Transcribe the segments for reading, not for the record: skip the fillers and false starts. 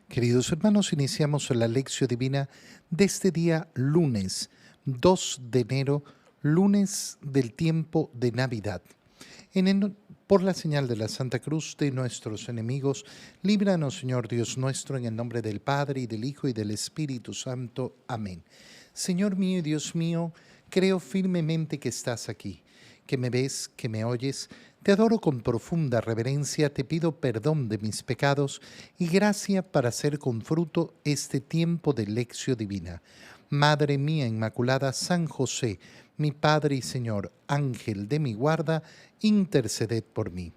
Queridos hermanos, iniciamos la lección divina de este día lunes 2 de enero, lunes del tiempo de Navidad. Por la señal de la Santa Cruz de nuestros enemigos, líbranos, Señor Dios nuestro, en el nombre del Padre, y del Hijo, y del Espíritu Santo. Amén. Señor mío y Dios mío, creo firmemente que estás aquí, que me ves, que me oyes. Te adoro con profunda reverencia, te pido perdón de mis pecados y gracia para hacer con fruto este tiempo de lección divina. Madre mía Inmaculada, San José, mi Padre y Señor, Ángel de mi guarda, interceded por mí.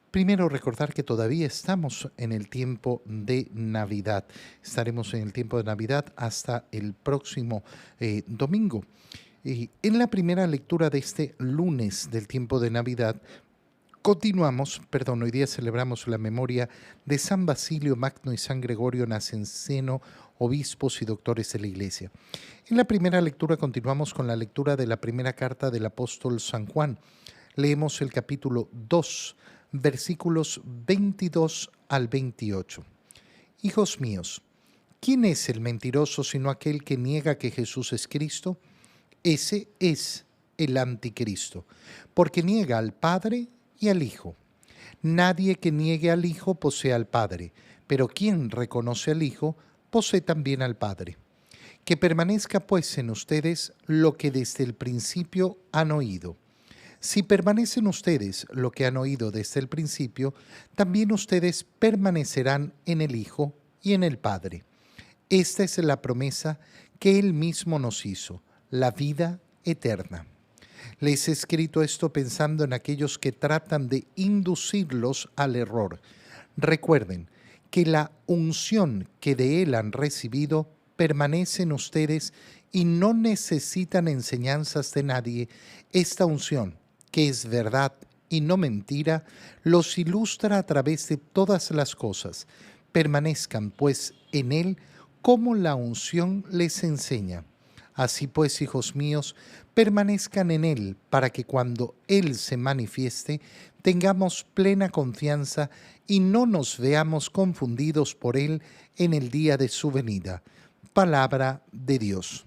Primero recordar que todavía estamos en el tiempo de Navidad. Estaremos en el tiempo de Navidad hasta el próximo domingo. En la primera lectura de este lunes del tiempo de Navidad, hoy día celebramos la memoria de San Basilio Magno y San Gregorio Nacianceno, obispos y doctores de la Iglesia. En la primera lectura continuamos con la lectura de la primera carta del apóstol San Juan. Leemos el capítulo 2, versículos 22 al 28. Hijos míos, ¿quién es el mentiroso sino aquel que niega que Jesús es Cristo? Ese es el anticristo, porque niega al Padre y al Hijo. Nadie que niegue al Hijo posee al Padre, pero quien reconoce al Hijo posee también al Padre. Que permanezca pues en ustedes lo que desde el principio han oído. Si permanecen ustedes lo que han oído desde el principio, también ustedes permanecerán en el Hijo y en el Padre. Esta es la promesa que Él mismo nos hizo, la vida eterna. Les he escrito esto pensando en aquellos que tratan de inducirlos al error. Recuerden que la unción que de Él han recibido permanece en ustedes y no necesitan enseñanzas de nadie. Esta unción, que es verdad y no mentira, los ilustra a través de todas las cosas. Permanezcan pues en Él como la unción les enseña. Así pues, hijos míos, permanezcan en Él para que cuando Él se manifieste tengamos plena confianza y no nos veamos confundidos por Él en el día de su venida. Palabra de Dios.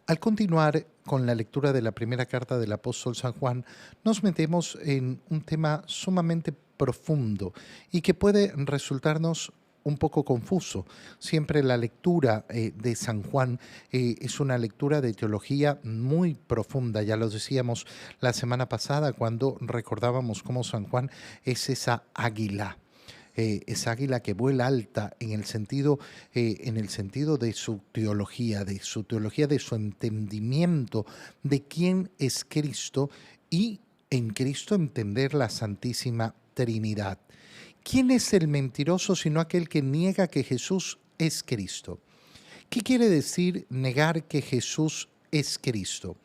Al continuar con la lectura de la primera carta del apóstol San Juan, nos metemos en un tema sumamente profundo y que puede resultarnos un poco confuso. Siempre la lectura de San Juan es una lectura de teología muy profunda. Ya lo decíamos la semana pasada cuando recordábamos cómo San Juan es esa águila. Esa águila que vuela alta en el sentido de su teología, de su entendimiento de quién es Cristo y en Cristo entender la Santísima Trinidad. ¿Quién es el mentiroso sino aquel que niega que Jesús es Cristo? ¿Qué quiere decir negar que Jesús es Cristo?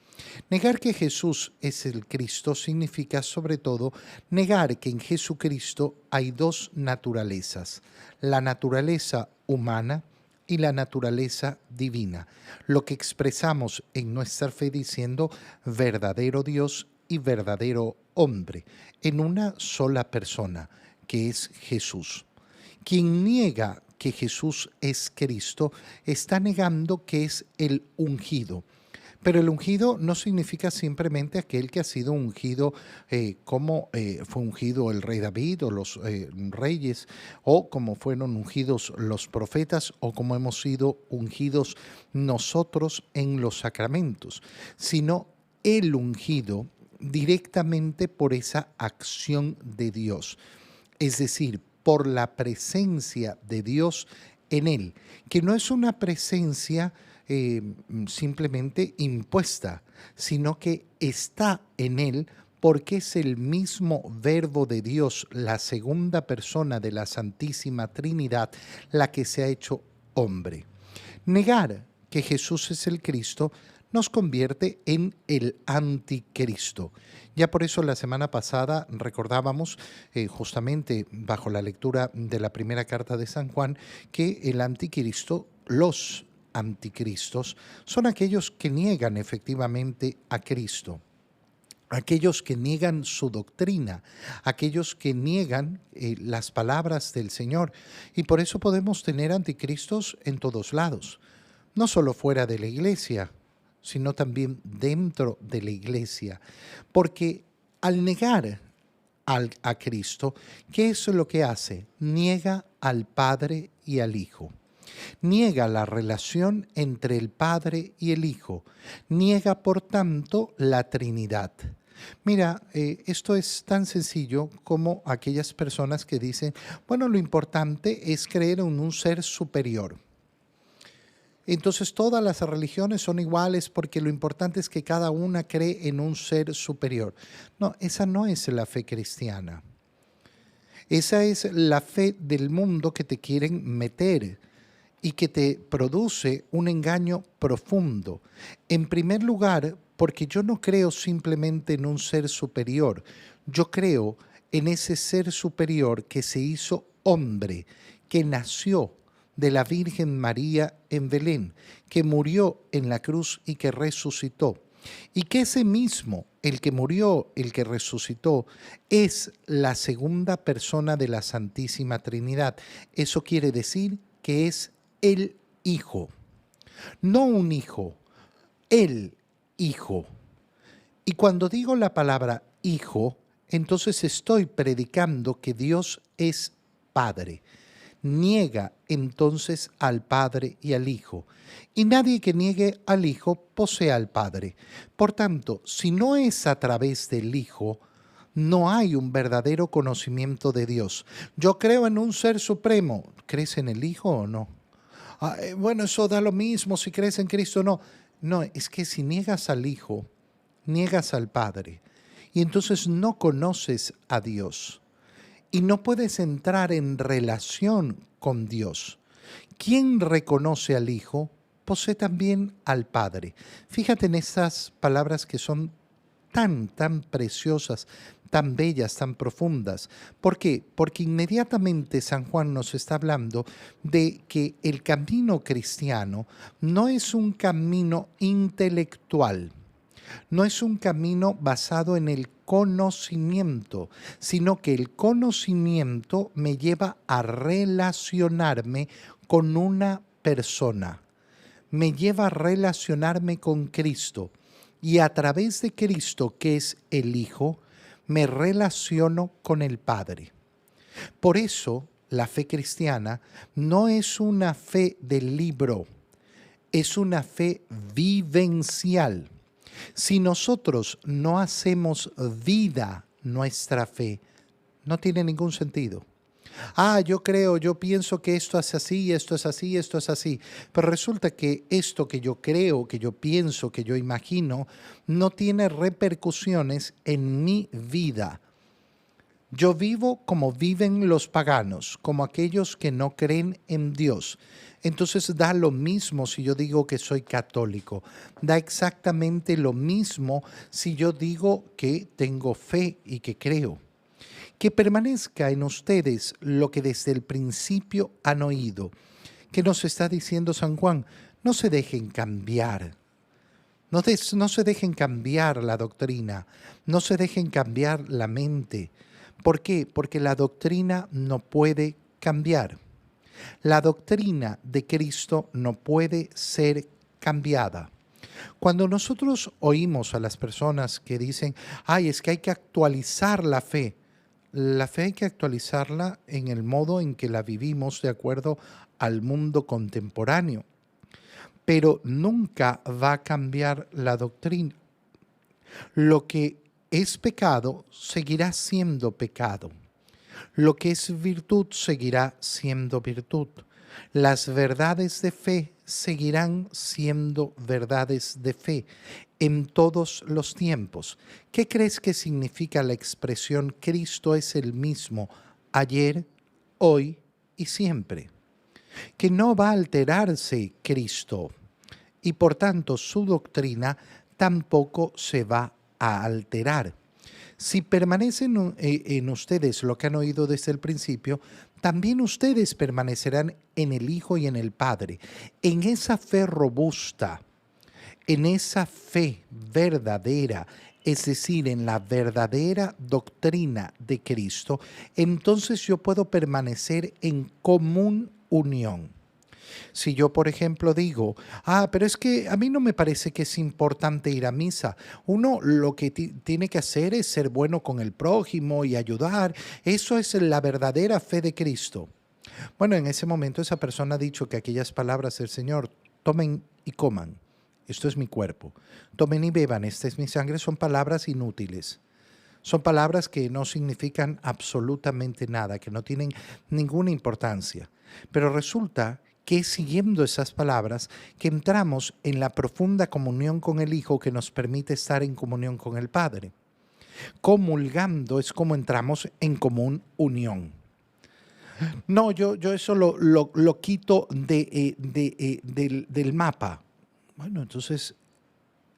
Negar que Jesús es el Cristo significa sobre todo negar que en Jesucristo hay dos naturalezas, la naturaleza humana y la naturaleza divina, lo que expresamos en nuestra fe diciendo verdadero Dios y verdadero hombre, en una sola persona, que es Jesús. Quien niega que Jesús es Cristo está negando que es el ungido. Pero el ungido no significa simplemente aquel que ha sido ungido como fue ungido el rey David o los reyes, o como fueron ungidos los profetas, o como hemos sido ungidos nosotros en los sacramentos, sino el ungido directamente por esa acción de Dios. Es decir, por la presencia de Dios en él, que no es una presencia simplemente impuesta, sino que está en él porque es el mismo Verbo de Dios, la segunda persona de la Santísima Trinidad, la que se ha hecho hombre. Negar que Jesús es el Cristo nos convierte en el anticristo. Ya por eso la semana pasada recordábamos, justamente bajo la lectura de la primera carta de San Juan, que el anticristo, los anticristos, son aquellos que niegan efectivamente a Cristo. aquellos que niegan su doctrina, aquellos que niegan las palabras del Señor. Y por eso podemos tener anticristos en todos lados, no solo fuera de la iglesia, sino también dentro de la iglesia. Porque al negar a Cristo, ¿qué es lo que hace? Niega al Padre y al Hijo. Niega la relación entre el Padre y el Hijo. Niega, por tanto, la Trinidad. Mira, esto es tan sencillo como aquellas personas que dicen, bueno, lo importante es creer en un ser superior. Entonces todas las religiones son iguales porque lo importante es que cada una cree en un ser superior. No, esa no es la fe cristiana. Esa es la fe del mundo que te quieren meter y que te produce un engaño profundo. En primer lugar, porque yo no creo simplemente en un ser superior, yo creo en ese ser superior que se hizo hombre, que nació de la Virgen María en Belén, que murió en la cruz y que resucitó. Y que ese mismo, el que murió, el que resucitó, es la segunda persona de la Santísima Trinidad. Eso quiere decir que es el Hijo, no un hijo, el Hijo. Y cuando digo la palabra Hijo, entonces estoy predicando que Dios es Padre. Niega entonces al Padre y al Hijo. Y nadie que niegue al Hijo posee al Padre. Por tanto, si no es a través del Hijo, no hay un verdadero conocimiento de Dios. Yo creo en un ser supremo. ¿Crees en el Hijo o no? Bueno, eso da lo mismo si crees en Cristo o no. No, es que si niegas al Hijo, niegas al Padre. Y entonces no conoces a Dios. Y no puedes entrar en relación con Dios. Quien reconoce al Hijo, posee también al Padre. Fíjate en estas palabras que son tan preciosas, tan bellas, tan profundas. ¿Por qué? Porque inmediatamente San Juan nos está hablando de que el camino cristiano no es un camino intelectual, no es un camino basado en el conocimiento, sino que el conocimiento me lleva a relacionarme con una persona, me lleva a relacionarme con Cristo y a través de Cristo, que es el Hijo, me relaciono con el Padre. Por eso la fe cristiana no es una fe del libro, es una fe vivencial. Si nosotros no hacemos vida nuestra fe, no tiene ningún sentido. Yo creo, yo pienso que esto es así, esto es así, esto es así. Pero resulta que esto que yo creo, que yo pienso, que yo imagino, no tiene repercusiones en mi vida. Yo vivo como viven los paganos, como aquellos que no creen en Dios. Entonces da lo mismo si yo digo que soy católico. Da exactamente lo mismo si yo digo que tengo fe y que creo. Que permanezca en ustedes lo que desde el principio han oído. ¿Qué nos está diciendo San Juan? No se dejen cambiar. No se dejen cambiar la doctrina. No se dejen cambiar la mente. ¿Por qué? Porque la doctrina no puede cambiar. La doctrina de Cristo no puede ser cambiada. Cuando nosotros oímos a las personas que dicen, es que hay que actualizar la fe hay que actualizarla en el modo en que la vivimos de acuerdo al mundo contemporáneo, pero nunca va a cambiar la doctrina. Lo que es pecado seguirá siendo pecado. Lo que es virtud seguirá siendo virtud. Las verdades de fe seguirán siendo verdades de fe en todos los tiempos. ¿Qué crees que significa la expresión Cristo es el mismo ayer, hoy y siempre? Que no va a alterarse Cristo y por tanto su doctrina tampoco se va a alterar. Si permanecen en ustedes lo que han oído desde el principio, también ustedes permanecerán en el Hijo y en el Padre. En esa fe robusta, en esa fe verdadera, es decir, en la verdadera doctrina de Cristo, entonces yo puedo permanecer en común unión. Si yo, por ejemplo, digo, pero es que a mí no me parece que es importante ir a misa. Uno lo que tiene que hacer es ser bueno con el prójimo y ayudar. Eso es la verdadera fe de Cristo. Bueno, en ese momento esa persona ha dicho que aquellas palabras del Señor, tomen y coman, esto es mi cuerpo, tomen y beban, esta es mi sangre, son palabras inútiles. Son palabras que no significan absolutamente nada, que no tienen ninguna importancia. Pero resulta que es siguiendo esas palabras que entramos en la profunda comunión con el Hijo que nos permite estar en comunión con el Padre. Comulgando es como entramos en común unión. No, yo eso lo quito del mapa. Bueno, entonces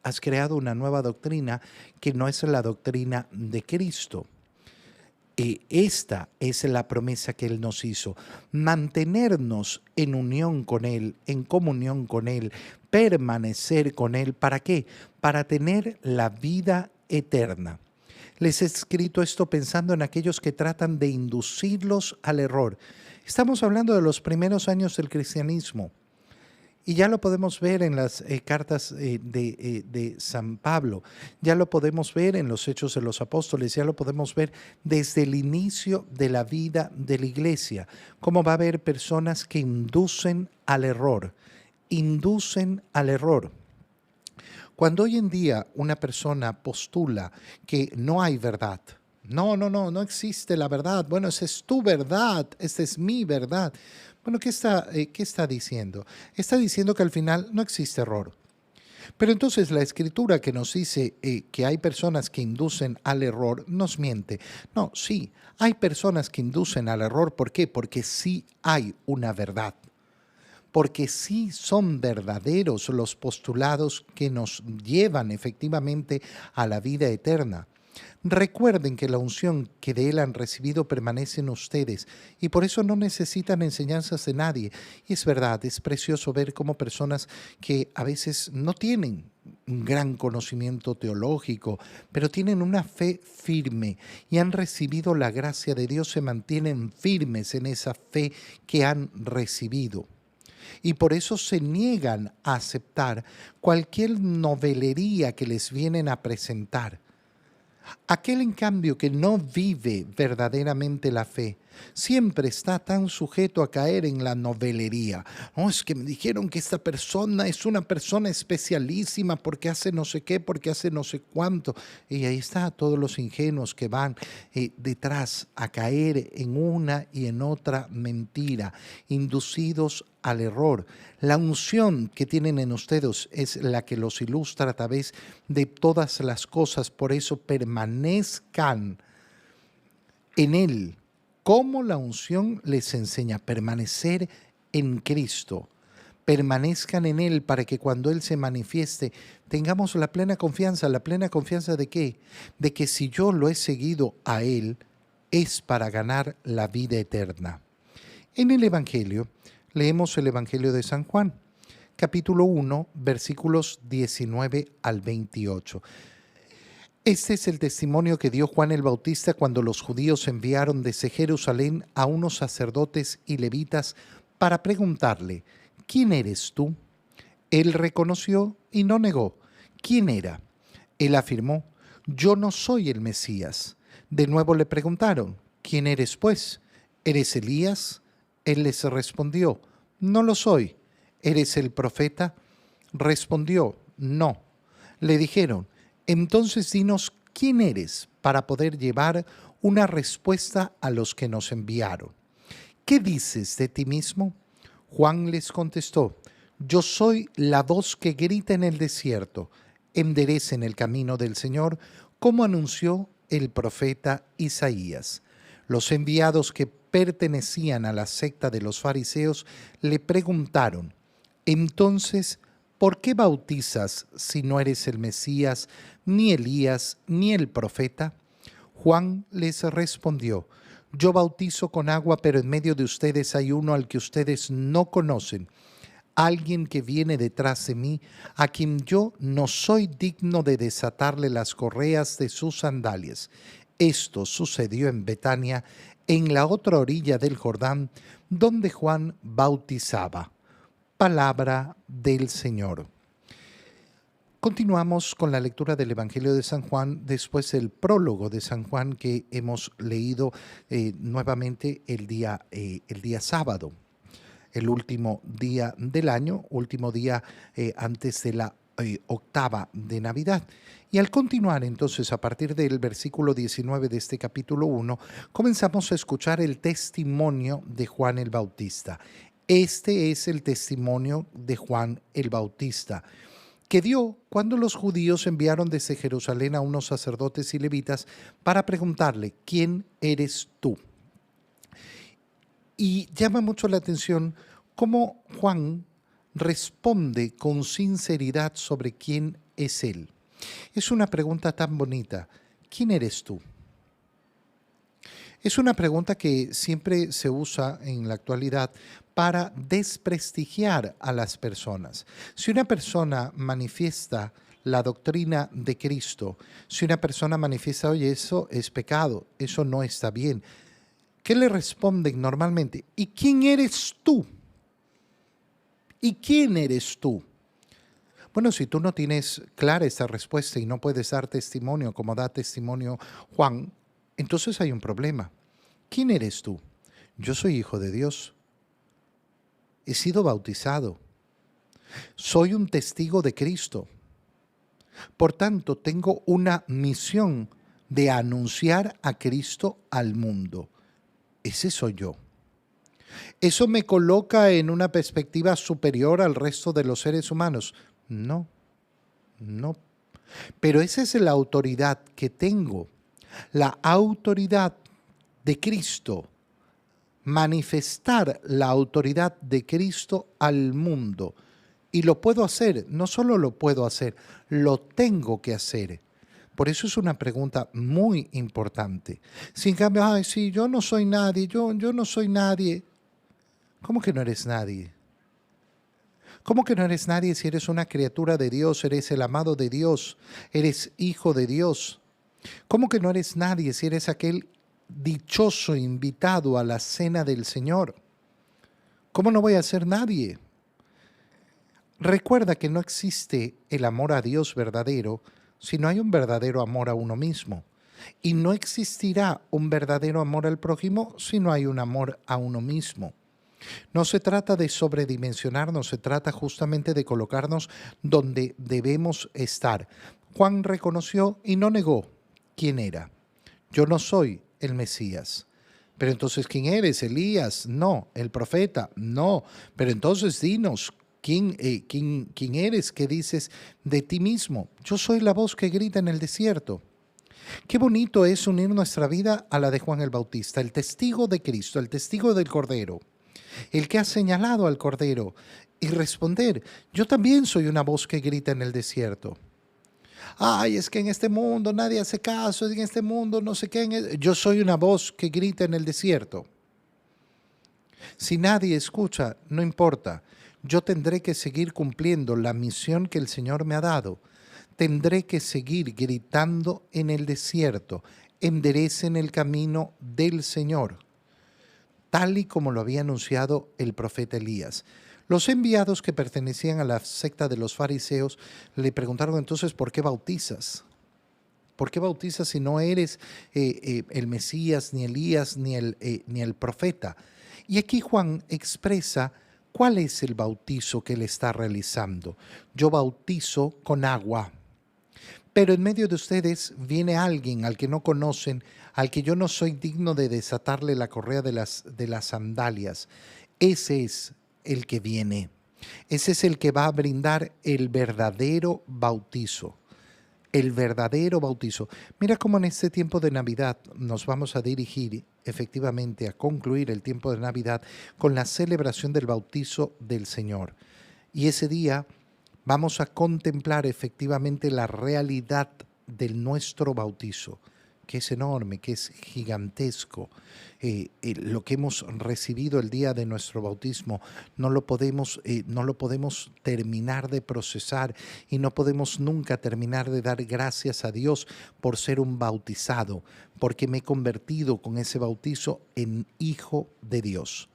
has creado una nueva doctrina que no es la doctrina de Cristo. Esta es la promesa que Él nos hizo, mantenernos en unión con Él, en comunión con Él, permanecer con Él. ¿Para qué? Para tener la vida eterna. Les he escrito esto pensando en aquellos que tratan de inducirlos al error. Estamos hablando de los primeros años del cristianismo. Y ya lo podemos ver en las cartas de San Pablo, ya lo podemos ver en los Hechos de los Apóstoles, ya lo podemos ver desde el inicio de la vida de la iglesia, cómo va a haber personas que inducen al error, Cuando hoy en día una persona postula que no hay verdad, no existe la verdad, bueno, esa es tu verdad, esta es mi verdad. Bueno, ¿qué está diciendo? Está diciendo que al final no existe error. Pero entonces la escritura que nos dice que hay personas que inducen al error nos miente. No, sí, hay personas que inducen al error. ¿Por qué? Porque sí hay una verdad. Porque sí son verdaderos los postulados que nos llevan efectivamente a la vida eterna. Recuerden que la unción que de Él han recibido permanece en ustedes y por eso no necesitan enseñanzas de nadie. Y es verdad, es precioso ver cómo personas que a veces no tienen un gran conocimiento teológico, pero tienen una fe firme y han recibido la gracia de Dios, se mantienen firmes en esa fe que han recibido. Y por eso se niegan a aceptar cualquier novelería que les vienen a presentar. Aquel, en cambio, que no vive verdaderamente la fe, siempre está tan sujeto a caer en la novelería. No, es que me dijeron que esta persona es una persona especialísima porque hace no sé qué, porque hace no sé cuánto. Y ahí está todos los ingenuos que van detrás a caer en una y en otra mentira, inducidos al error. La unción que tienen en ustedes es la que los ilustra a través de todas las cosas. Por eso permanezcan en Él. ¿Cómo la unción les enseña? Permanecer en Cristo. Permanezcan en Él para que cuando Él se manifieste tengamos la plena confianza. ¿La plena confianza de qué? De que si yo lo he seguido a Él es para ganar la vida eterna. En el Evangelio, leemos el Evangelio de San Juan, capítulo 1, versículos 19 al 28. Este es el testimonio que dio Juan el Bautista cuando los judíos enviaron desde Jerusalén a unos sacerdotes y levitas para preguntarle, ¿quién eres tú? Él reconoció y no negó. ¿Quién era? Él afirmó, yo no soy el Mesías. De nuevo le preguntaron, ¿quién eres pues? ¿Eres Elías? Él les respondió, no lo soy. ¿Eres el profeta? Respondió, no. Le dijeron, entonces dinos quién eres para poder llevar una respuesta a los que nos enviaron. ¿Qué dices de ti mismo? Juan les contestó, yo soy la voz que grita en el desierto, enderecen el camino del Señor, como anunció el profeta Isaías. Los enviados que pertenecían a la secta de los fariseos le preguntaron, entonces, ¿por qué bautizas si no eres el Mesías, ni Elías, ni el profeta? Juan les respondió, yo bautizo con agua, pero en medio de ustedes hay uno al que ustedes no conocen. alguien que viene detrás de mí, a quien yo no soy digno de desatarle las correas de sus sandalias. Esto sucedió en Betania, en la otra orilla del Jordán, donde Juan bautizaba. Palabra del Señor. Continuamos con la lectura del Evangelio de San Juan, después del prólogo de San Juan que hemos leído nuevamente el día sábado, el último día del año, último día antes de la octava de Navidad. Y al continuar entonces a partir del versículo 19 de este capítulo 1, comenzamos a escuchar el testimonio de Juan el Bautista. Este es el testimonio de Juan el Bautista, que dio cuando los judíos enviaron desde Jerusalén a unos sacerdotes y levitas para preguntarle, ¿quién eres tú? Y llama mucho la atención cómo Juan responde con sinceridad sobre quién es él. Es una pregunta tan bonita. ¿Quién eres tú? Es una pregunta que siempre se usa en la actualidad para desprestigiar a las personas. Si una persona manifiesta la doctrina de Cristo, si una persona manifiesta, oye, eso es pecado, eso no está bien, ¿qué le responden normalmente? ¿Y quién eres tú? ¿Y quién eres tú? Bueno, si tú no tienes clara esta respuesta y no puedes dar testimonio como da testimonio Juan, entonces hay un problema. ¿Quién eres tú? Yo soy hijo de Dios. He sido bautizado. Soy un testigo de Cristo. Por tanto, tengo una misión de anunciar a Cristo al mundo. Ese soy yo. ¿Eso me coloca en una perspectiva superior al resto de los seres humanos? No, no. Pero esa es la autoridad que tengo. La autoridad de Cristo. Manifestar la autoridad de Cristo al mundo. Y lo puedo hacer, no solo lo puedo hacer, lo tengo que hacer. Por eso es una pregunta muy importante. Si en cambio, ay, sí, yo no soy nadie, yo no soy nadie. ¿Cómo que no eres nadie? ¿Cómo que no eres nadie si eres una criatura de Dios, eres el amado de Dios, eres hijo de Dios? ¿Cómo que no eres nadie si eres aquel dichoso invitado a la cena del Señor? ¿Cómo no voy a ser nadie? Recuerda que no existe el amor a Dios verdadero si no hay un verdadero amor a uno mismo. Y no existirá un verdadero amor al prójimo si no hay un amor a uno mismo. No se trata de sobredimensionarnos, se trata justamente de colocarnos donde debemos estar. Juan reconoció y no negó quién era. Yo no soy el Mesías. Pero entonces, ¿quién eres? ¿Elías? No. ¿El profeta? No. Pero entonces dinos, ¿quién eres? ¿Qué dices de ti mismo? Yo soy la voz que grita en el desierto. Qué bonito es unir nuestra vida a la de Juan el Bautista, el testigo de Cristo, el testigo del Cordero, el que ha señalado al Cordero, y responder, yo también soy una voz que grita en el desierto. Ay, es que en este mundo nadie hace caso, en este mundo no sé qué. Yo soy una voz que grita en el desierto. Si nadie escucha, no importa. Yo tendré que seguir cumpliendo la misión que el Señor me ha dado. Tendré que seguir gritando en el desierto. Enderecen el camino del Señor, tal y como lo había anunciado el profeta Elías. Los enviados que pertenecían a la secta de los fariseos le preguntaron entonces, ¿por qué bautizas? ¿Por qué bautizas si no eres el Mesías, ni Elías, ni el profeta? Y aquí Juan expresa cuál es el bautizo que él está realizando. Yo bautizo con agua. Pero en medio de ustedes viene alguien al que no conocen, al que yo no soy digno de desatarle la correa de las sandalias. Ese es el que viene. Ese es el que va a brindar el verdadero bautizo. El verdadero bautizo. Mira cómo en este tiempo de Navidad nos vamos a dirigir efectivamente a concluir el tiempo de Navidad con la celebración del bautizo del Señor. Y ese día vamos a contemplar efectivamente la realidad de nuestro bautizo. que es enorme, que es gigantesco. Lo que hemos recibido el día de nuestro bautismo no lo podemos terminar de procesar y no podemos nunca terminar de dar gracias a Dios por ser un bautizado, porque me he convertido con ese bautizo en hijo de Dios.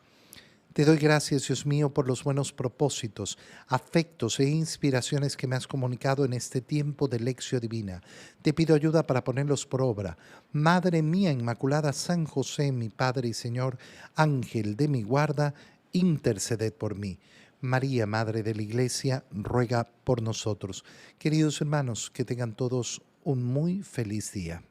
Te doy gracias, Dios mío, por los buenos propósitos, afectos e inspiraciones que me has comunicado en este tiempo de lección divina. Te pido ayuda para ponerlos por obra. Madre mía Inmaculada, San José, mi Padre y Señor, Ángel de mi guarda, interceded por mí. María, Madre de la Iglesia, ruega por nosotros. Queridos hermanos, que tengan todos un muy feliz día.